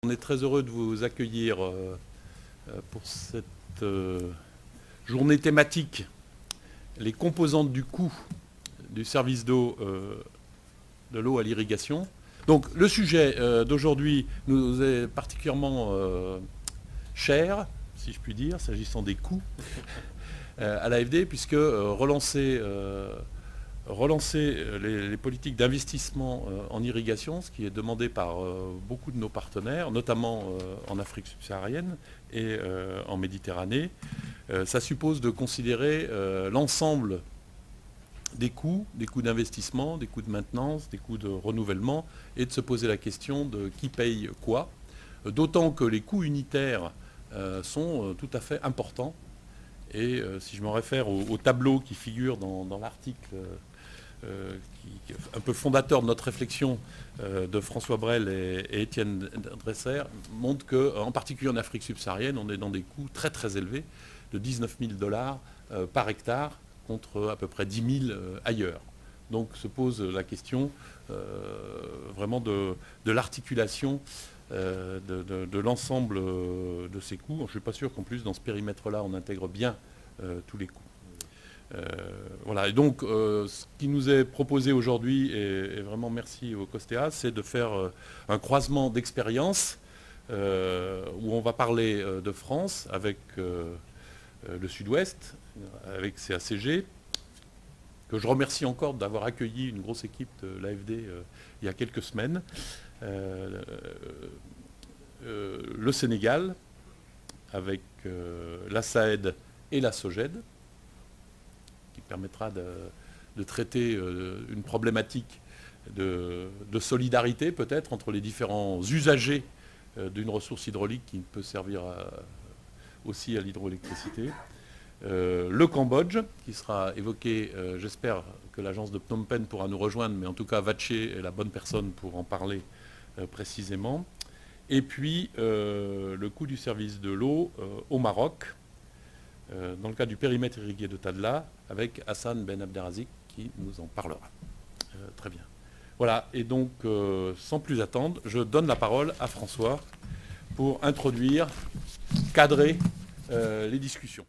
On est très heureux de vous accueillir pour cette journée thématique, les composantes du coût du service d'eau, de l'eau à l'irrigation. Donc le sujet d'aujourd'hui nous est particulièrement cher, si je puis dire, s'agissant des coûts à l'AFD, puisque relancer les politiques d'investissement en irrigation, ce qui est demandé par beaucoup de nos partenaires, notamment en Afrique subsaharienne et en Méditerranée, ça suppose de considérer l'ensemble des coûts d'investissement, des coûts de maintenance, des coûts de renouvellement, et de se poser la question de qui paye quoi, d'autant que les coûts unitaires sont tout à fait importants. Et si je me réfère au tableau qui figure dans l'article qui est un peu fondateur de notre réflexion de François Brel et Étienne Dresser, montre qu'en particulier en Afrique subsaharienne, on est dans des coûts très très élevés de 19 000 $ par hectare contre à peu près 10 000 ailleurs. Donc se pose la question vraiment de l'articulation de l'ensemble de ces coûts. Je ne suis pas sûr qu'en plus dans ce périmètre-là on intègre bien tous les coûts. Voilà, et donc ce qui nous est proposé aujourd'hui, et vraiment merci au COSTEA, c'est de faire un croisement d'expériences où on va parler de France avec le Sud-Ouest, avec CACG, que je remercie encore d'avoir accueilli une grosse équipe de l'AFD il y a quelques semaines, le Sénégal, avec la SAED et la SOGED, qui permettra de traiter une problématique de solidarité peut-être entre les différents usagers d'une ressource hydraulique qui peut servir aussi à l'hydroélectricité. Le Cambodge, qui sera évoqué, j'espère que l'agence de Phnom Penh pourra nous rejoindre, mais en tout cas Vatché est la bonne personne pour en parler précisément. Et puis le coût du service de l'eau au Maroc, dans le cas du périmètre irrigué de Tadla, avec Hassan Ben Abderrazik qui nous en parlera. Très bien. Voilà, et donc sans plus attendre, je donne la parole à François pour introduire, cadrer les discussions.